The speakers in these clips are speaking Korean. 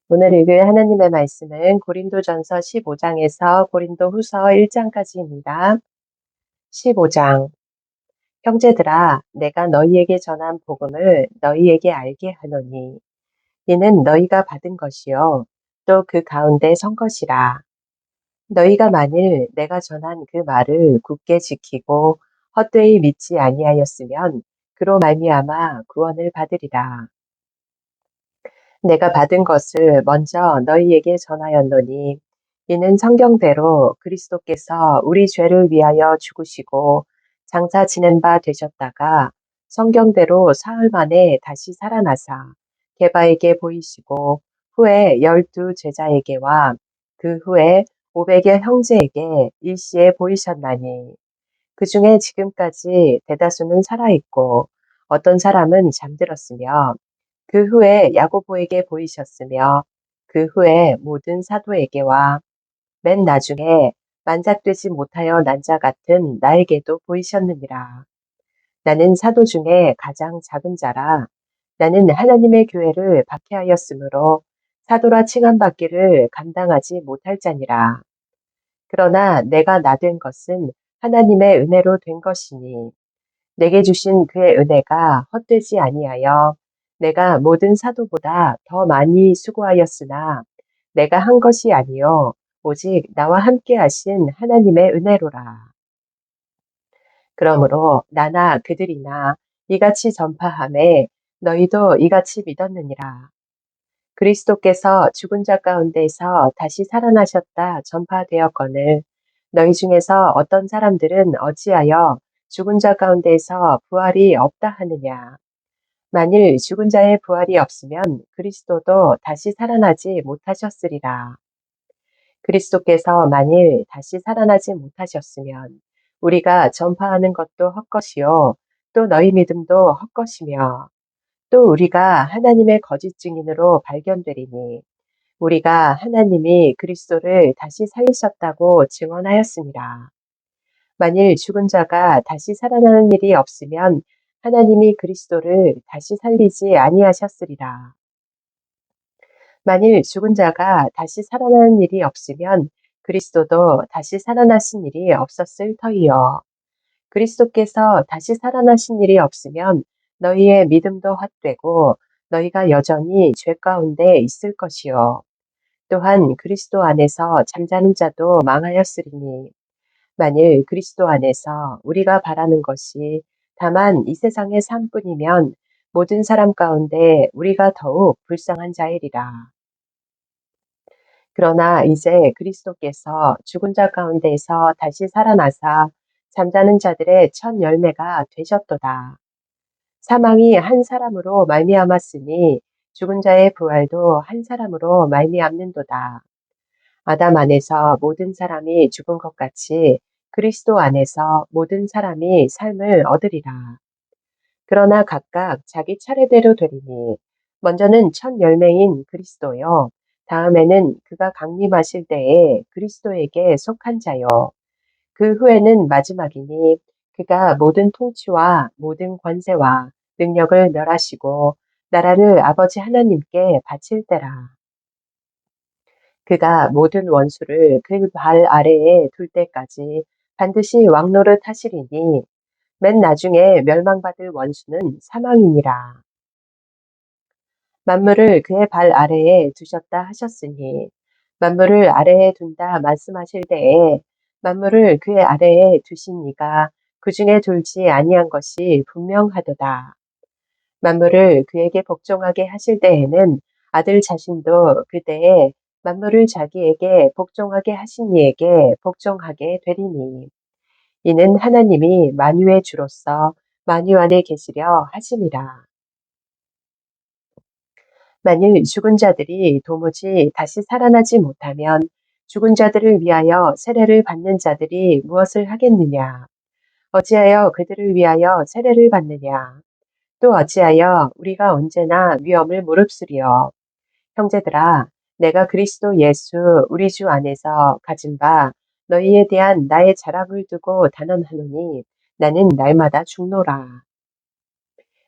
오늘 읽을 하나님의 말씀은 고린도전서 15장에서 고린도후서 1장까지입니다. 15장. 형제들아, 내가 너희에게 전한 복음을 너희에게 알게 하노니 이는 너희가 받은 것이요 또 그 가운데 선 것이라. 너희가 만일 내가 전한 그 말을 굳게 지키고 헛되이 믿지 아니하였으면 그로 말미암아 구원을 받으리라. 내가 받은 것을 먼저 너희에게 전하였노니 이는 성경대로 그리스도께서 우리 죄를 위하여 죽으시고 장사 지낸 바 되셨다가 성경대로 사흘 만에 다시 살아나사 게바에게 보이시고 후에 12 제자에게와 그 후에 500의 형제에게 일시에 보이셨나니 그 중에 지금까지 대다수는 살아있고 어떤 사람은 잠들었으며 그 후에 야고보에게 보이셨으며 그 후에 모든 사도에게와 맨 나중에 만삭되지 못하여 난 자 같은 나에게도 보이셨느니라. 나는 사도 중에 가장 작은 자라. 나는 하나님의 교회를 박해하였으므로 사도라 칭함받기를 감당하지 못할 자니라. 그러나 내가 나된 것은 하나님의 은혜로 된 것이니 내게 주신 그의 은혜가 헛되지 아니하여 내가 모든 사도보다 더 많이 수고하였으나 내가 한 것이 아니요 오직 나와 함께 하신 하나님의 은혜로라. 그러므로 나나 그들이나 이같이 전파함에 너희도 이같이 믿었느니라. 그리스도께서 죽은 자 가운데서 다시 살아나셨다 전파되었거늘 너희 중에서 어떤 사람들은 어찌하여 죽은 자 가운데서 부활이 없다 하느냐. 만일 죽은 자의 부활이 없으면 그리스도도 다시 살아나지 못하셨으리라. 그리스도께서 만일 다시 살아나지 못하셨으면 우리가 전파하는 것도 헛것이요 또 너희 믿음도 헛것이며 또 우리가 하나님의 거짓 증인으로 발견되리니 우리가 하나님이 그리스도를 다시 살리셨다고 증언하였습니다. 만일 죽은 자가 다시 살아나는 일이 없으면 하나님이 그리스도를 다시 살리지 아니하셨으리라. 만일 죽은 자가 다시 살아나는 일이 없으면 그리스도도 다시 살아나신 일이 없었을 터이요. 그리스도께서 다시 살아나신 일이 없으면 너희의 믿음도 헛되고 너희가 여전히 죄 가운데 있을 것이요. 또한 그리스도 안에서 잠자는 자도 망하였으리니 만일 그리스도 안에서 우리가 바라는 것이 다만 이 세상의 삶뿐이면 모든 사람 가운데 우리가 더욱 불쌍한 자이리라. 그러나 이제 그리스도께서 죽은 자 가운데서 다시 살아나사 잠자는 자들의 첫 열매가 되셨도다. 사망이 한 사람으로 말미암았으니 죽은 자의 부활도 한 사람으로 말미암는도다. 아담 안에서 모든 사람이 죽은 것 같이 그리스도 안에서 모든 사람이 삶을 얻으리라. 그러나 각각 자기 차례대로 되리니 먼저는 첫 열매인 그리스도요. 다음에는 그가 강림하실 때에 그리스도에게 속한 자요. 그 후에는 마지막이니 그가 모든 통치와 모든 권세와 능력을 멸하시고 나라를 아버지 하나님께 바칠 때라. 그가 모든 원수를 그 발 아래에 둘 때까지 반드시 왕노릇 하시리니 맨 나중에 멸망받을 원수는 사망이니라. 만물을 그의 발 아래에 두셨다 하셨으니 만물을 아래에 둔다 말씀하실 때에 만물을 그의 아래에 두신 이가 그 중에 둘지 아니한 것이 분명하도다. 만물을 그에게 복종하게 하실 때에는 아들 자신도 그때에 만물을 자기에게 복종하게 하신 이에게 복종하게 되리니 이는 하나님이 만유의 주로서 만유 안에 계시려 하심이라. 만일 죽은 자들이 도무지 다시 살아나지 못하면 죽은 자들을 위하여 세례를 받는 자들이 무엇을 하겠느냐? 어찌하여 그들을 위하여 세례를 받느냐? 또 어찌하여 우리가 언제나 위험을 무릅쓰리요? 형제들아, 내가 그리스도 예수 우리 주 안에서 가진 바 너희에 대한 나의 자랑을 두고 단언하노니 나는 날마다 죽노라.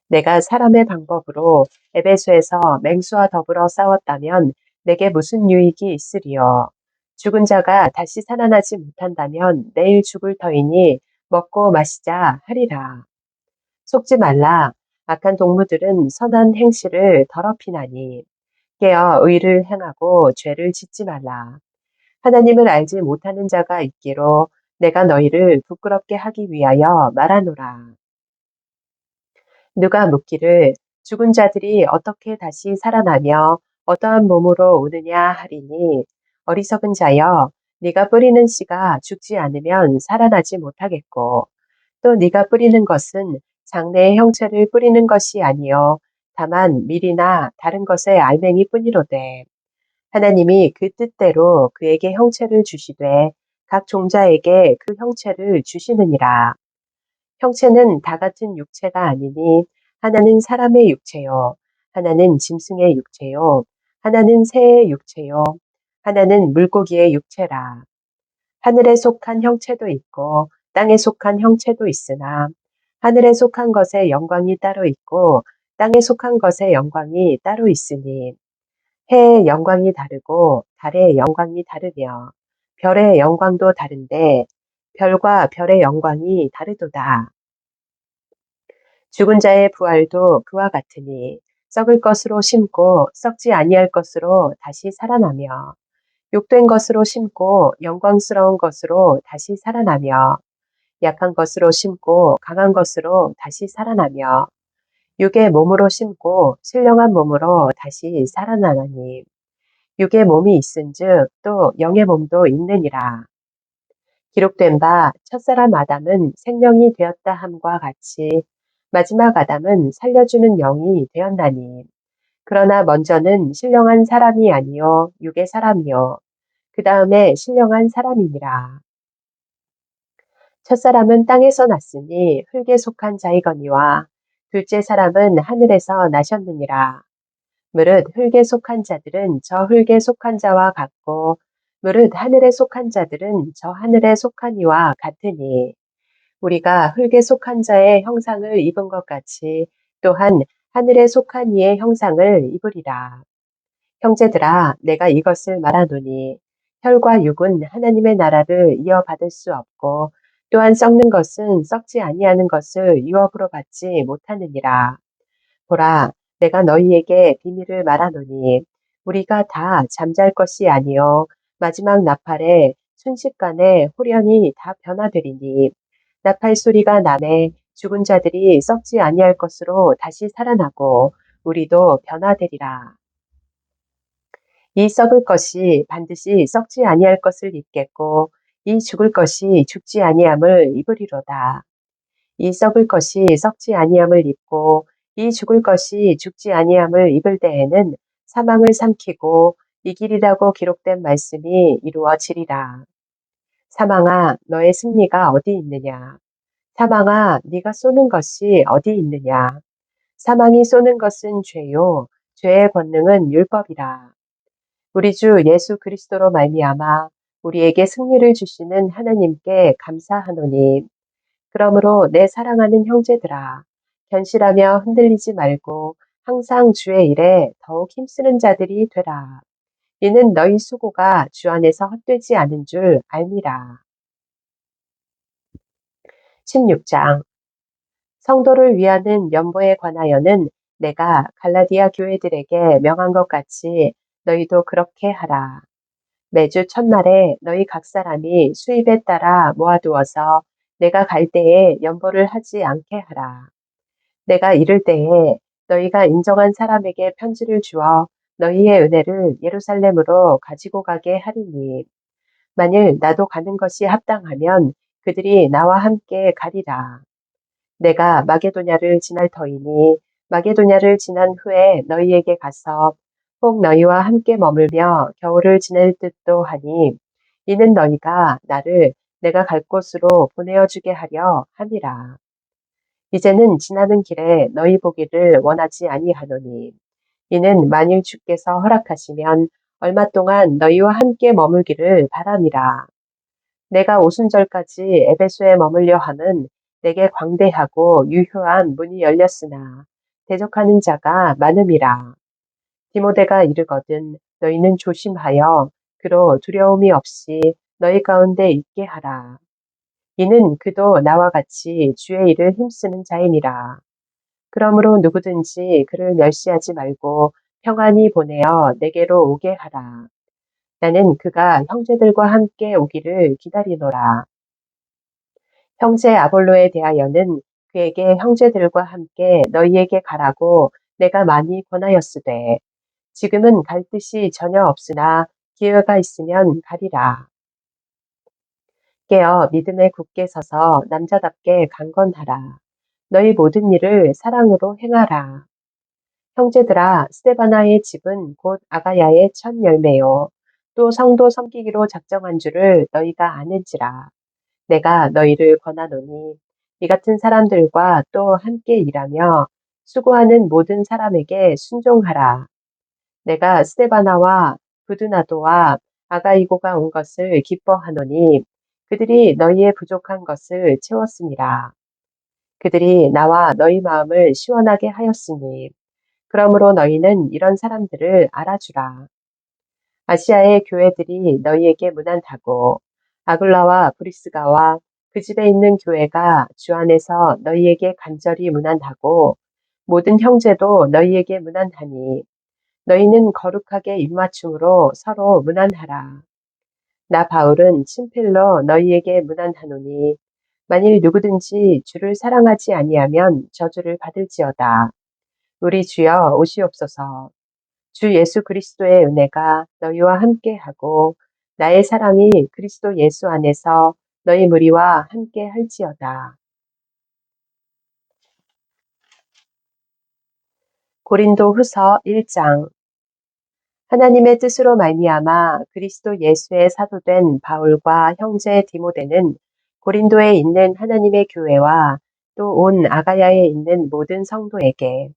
내가 사람의 방법으로 에베소에서 맹수와 더불어 싸웠다면 내게 무슨 유익이 있으리요. 죽은 자가 다시 살아나지 못한다면 내일 죽을 터이니 먹고 마시자 하리라. 속지 말라. 악한 동무들은 선한 행실을 더럽히나니 깨어 의를 행하고 죄를 짓지 말라. 하나님을 알지 못하는 자가 있기로 내가 너희를 부끄럽게 하기 위하여 말하노라. 누가 묻기를 죽은 자들이 어떻게 다시 살아나며 어떠한 몸으로 오느냐 하리니 어리석은 자여 네가 뿌리는 씨가 죽지 않으면 살아나지 못하겠고 또 네가 뿌리는 것은 장래의 형체를 뿌리는 것이 아니요 다만 밀이나 다른 것의 알맹이뿐이로되 하나님이 그 뜻대로 그에게 형체를 주시되 각 종자에게 그 형체를 주시느니라. 형체는 다 같은 육체가 아니니 하나는 사람의 육체요 하나는 짐승의 육체요 하나는 새의 육체요 하나는 물고기의 육체라. 하늘에 속한 형체도 있고 땅에 속한 형체도 있으나 하늘에 속한 것의 영광이 따로 있고 땅에 속한 것의 영광이 따로 있으니 해의 영광이 다르고 달의 영광이 다르며 별의 영광도 다른데 별과 별의 영광이 다르도다. 죽은 자의 부활도 그와 같으니 썩을 것으로 심고 썩지 아니할 것으로 다시 살아나며 욕된 것으로 심고 영광스러운 것으로 다시 살아나며 약한 것으로 심고 강한 것으로 다시 살아나며 육의 몸으로 심고 신령한 몸으로 다시 살아나나니 육의 몸이 있은즉 또 영의 몸도 있느니라. 기록된 바 첫사람 아담은 생명이 되었다 함과 같이 마지막 아담은 살려주는 영이 되었나니 그러나 먼저는 신령한 사람이 아니요 육의 사람이요 그 다음에 신령한 사람이니라. 첫사람은 땅에서 났으니 흙에 속한 자이거니와 둘째 사람은 하늘에서 나셨느니라. 무릇 흙에 속한 자들은 저 흙에 속한 자와 같고 무릇 하늘에 속한 자들은 저 하늘에 속한 이와 같으니 우리가 흙에 속한 자의 형상을 입은 것 같이 또한 하늘에 속한 이의 형상을 입으리라. 형제들아 내가 이것을 말하노니 혈과 육은 하나님의 나라를 이어받을 수 없고 또한 썩는 것은 썩지 아니하는 것을 유업으로 받지 못하느니라. 보라 내가 너희에게 비밀을 말하노니 우리가 다 잠잘 것이 아니요 마지막 나팔에 순식간에 홀연히 다 변화되리니 나팔 소리가 나매 죽은 자들이 썩지 아니할 것으로 다시 살아나고 우리도 변화되리라. 이 썩을 것이 반드시 썩지 아니할 것을 입겠고 이 죽을 것이 죽지 아니함을 입으리로다. 이 썩을 것이 썩지 아니함을 입고 이 죽을 것이 죽지 아니함을 입을 때에는 사망을 삼키고 이기리라고 기록된 말씀이 이루어지리라. 사망아 너의 승리가 어디 있느냐? 사망아 네가 쏘는 것이 어디 있느냐? 사망이 쏘는 것은 죄요 죄의 권능은 율법이라. 우리 주 예수 그리스도로 말미암아 우리에게 승리를 주시는 하나님께 감사하노니 그러므로 내 사랑하는 형제들아 견실하며 흔들리지 말고 항상 주의 일에 더욱 힘쓰는 자들이 되라. 이는 너희 수고가 주 안에서 헛되지 않은 줄 알미라. 16장 성도를 위하는 연보에 관하여는 내가 갈라디아 교회들에게 명한 것 같이 너희도 그렇게 하라. 매주 첫날에 너희 각 사람이 수입에 따라 모아두어서 내가 갈 때에 연보를 하지 않게 하라. 내가 이를 때에 너희가 인정한 사람에게 편지를 주어 너희의 은혜를 예루살렘으로 가지고 가게 하리니 만일 나도 가는 것이 합당하면 그들이 나와 함께 가리라. 내가 마게도냐를 지날 터이니 마게도냐를 지난 후에 너희에게 가서 꼭 너희와 함께 머물며 겨울을 지낼 듯도 하니 이는 너희가 나를 내가 갈 곳으로 보내어 주게 하려 함이라. 이제는 지나는 길에 너희 보기를 원하지 아니하노니 이는 만일 주께서 허락하시면 얼마 동안 너희와 함께 머물기를 바람이라. 내가 오순절까지 에베소에 머물려 함은 내게 광대하고 유효한 문이 열렸으나 대적하는 자가 많음이라. 디모데가 이르거든 너희는 조심하여 그로 두려움이 없이 너희 가운데 있게 하라. 이는 그도 나와 같이 주의 일을 힘쓰는 자이니라. 그러므로 누구든지 그를 멸시하지 말고 평안히 보내어 내게로 오게 하라. 나는 그가 형제들과 함께 오기를 기다리노라. 형제 아볼로에 대하여는 그에게 형제들과 함께 너희에게 가라고 내가 많이 권하였으되 지금은 갈 뜻이 전혀 없으나 기회가 있으면 가리라. 깨어 믿음에 굳게 서서 남자답게 강건하라. 너희 모든 일을 사랑으로 행하라. 형제들아, 스데바나의 집은 곧 아가야의 첫 열매요. 또 성도 섬기기로 작정한 줄을 너희가 아는지라. 내가 너희를 권하노니 이 같은 사람들과 또 함께 일하며 수고하는 모든 사람에게 순종하라. 내가 스데바나와 부드나도와 아가이고가 온 것을 기뻐하노니 그들이 너희의 부족한 것을 채웠으니라. 그들이 나와 너희 마음을 시원하게 하였으니 그러므로 너희는 이런 사람들을 알아주라. 아시아의 교회들이 너희에게 문안하고 아굴라와 브리스가와 그 집에 있는 교회가 주 안에서 너희에게 간절히 문안하고 모든 형제도 너희에게 문안하니 너희는 거룩하게 입맞춤으로 서로 문안하라. 나 바울은 친필로 너희에게 문안하노니 만일 누구든지 주를 사랑하지 아니하면 저주를 받을지어다. 우리 주여 오시옵소서. 주 예수 그리스도의 은혜가 너희와 함께하고 나의 사랑이 그리스도 예수 안에서 너희 무리와 함께 할지어다. 고린도 후서 1장. 하나님의 뜻으로 말미암아 그리스도 예수의 사도된 바울과 형제 디모데는 고린도에 있는 하나님의 교회와 또 온 아가야에 있는 모든 성도에게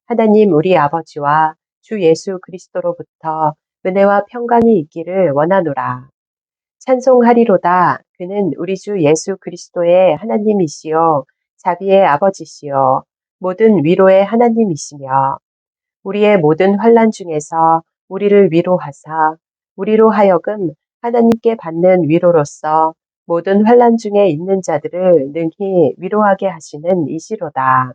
하나님 우리 아버지와 주 예수 그리스도로부터 은혜와 평강이 있기를 원하노라. 찬송하리로다. 그는 우리 주 예수 그리스도의 하나님이시요 자비의 아버지시요 모든 위로의 하나님이시며 우리의 모든 환난 중에서 우리를 위로하사 우리로 하여금 하나님께 받는 위로로서 모든 환난 중에 있는 자들을 능히 위로하게 하시는 이시로다.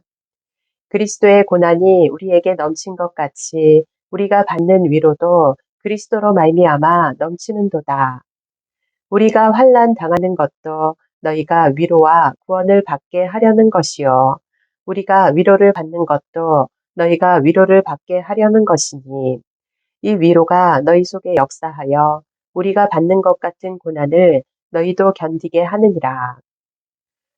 그리스도의 고난이 우리에게 넘친 것 같이 우리가 받는 위로도 그리스도로 말미암아 넘치는도다. 우리가 환난 당하는 것도 너희가 위로와 구원을 받게 하려는 것이요. 우리가 위로를 받는 것도 너희가 위로를 받게 하려는 것이니 이 위로가 너희 속에 역사하여 우리가 받는 것 같은 고난을 너희도 견디게 하느니라.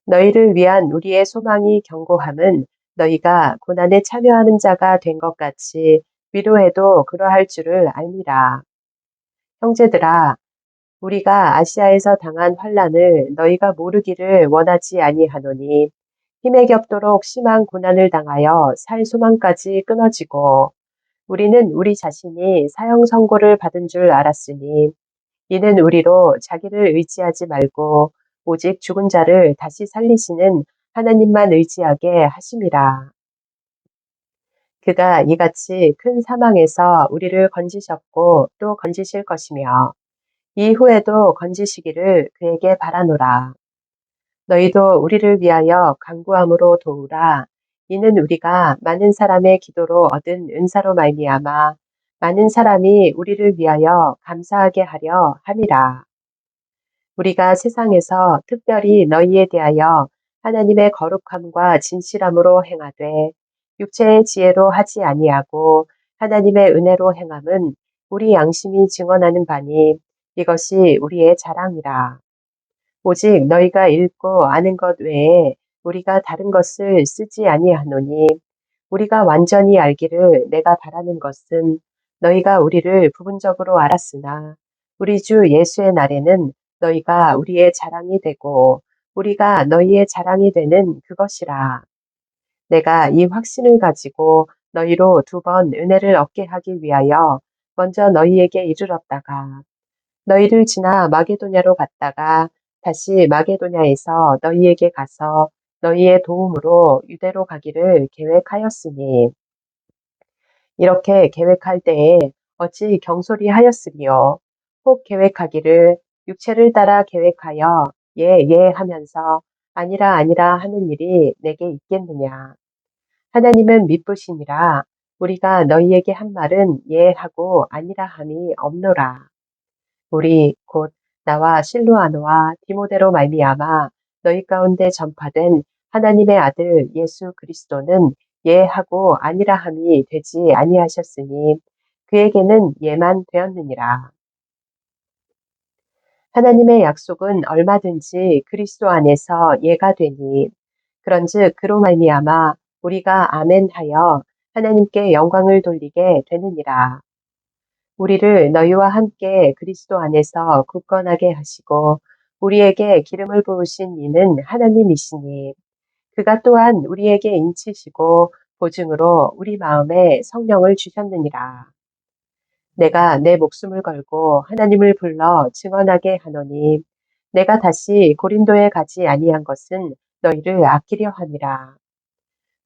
너희를 위한 우리의 소망이 견고함은 너희가 고난에 참여하는 자가 된 것 같이 위로해도 그러할 줄을 알미라. 형제들아, 우리가 아시아에서 당한 환난을 너희가 모르기를 원하지 아니하노니 힘에 겹도록 심한 고난을 당하여 살 소망까지 끊어지고 우리는 우리 자신이 사형 선고를 받은 줄 알았으니 이는 우리로 자기를 의지하지 말고 오직 죽은 자를 다시 살리시는 하나님만 의지하게 하심이라. 그가 이같이 큰 사망에서 우리를 건지셨고 또 건지실 것이며 이후에도 건지시기를 그에게 바라노라. 너희도 우리를 위하여 간구함으로 도우라. 이는 우리가 많은 사람의 기도로 얻은 은사로 말미암아 많은 사람이 우리를 위하여 감사하게 하려 함이라. 우리가 세상에서 특별히 너희에 대하여 하나님의 거룩함과 진실함으로 행하되 육체의 지혜로 하지 아니하고 하나님의 은혜로 행함은 우리 양심이 증언하는 바니 이것이 우리의 자랑이라. 오직 너희가 읽고 아는 것 외에 우리가 다른 것을 쓰지 아니하노니 우리가 완전히 알기를 내가 바라는 것은 너희가 우리를 부분적으로 알았으나 우리 주 예수의 날에는 너희가 우리의 자랑이 되고 우리가 너희의 자랑이 되는 그것이라. 내가 이 확신을 가지고 너희로 2번 은혜를 얻게 하기 위하여 먼저 너희에게 이르렀다가 너희를 지나 마게도냐로 갔다가 다시 마게도냐에서 너희에게 가서 너희의 도움으로 유대로 가기를 계획하였으니 이렇게 계획할 때에 어찌 경솔히 하였으리요. 혹 계획하기를 육체를 따라 계획하여 예 하면서 아니라 아니라 하는 일이 내게 있겠느냐. 하나님은 미쁘시니라. 우리가 너희에게 한 말은 예 하고 아니라 함이 없노라. 우리 곧 나와 실루아노와 디모데로 말미암아 너희 가운데 전파된 하나님의 아들 예수 그리스도는 예 하고 아니라 함이 되지 아니하셨으니 그에게는 예만 되었느니라. 하나님의 약속은 얼마든지 그리스도 안에서 예가 되니 그런즉 그로 말미암아 우리가 아멘하여 하나님께 영광을 돌리게 되느니라. 우리를 너희와 함께 그리스도 안에서 굳건하게 하시고 우리에게 기름을 부으신 이는 하나님이시니 그가 또한 우리에게 인치시고 보증으로 우리 마음에 성령을 주셨느니라. 내가 내 목숨을 걸고 하나님을 불러 증언하게 하노니 내가 다시 고린도에 가지 아니한 것은 너희를 아끼려 함이라.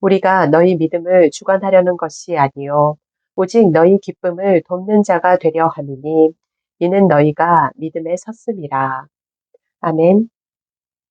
우리가 너희 믿음을 주관하려는 것이 아니요 오직 너희 기쁨을 돕는 자가 되려 함이니 이는 너희가 믿음에 섰음이라. 아멘.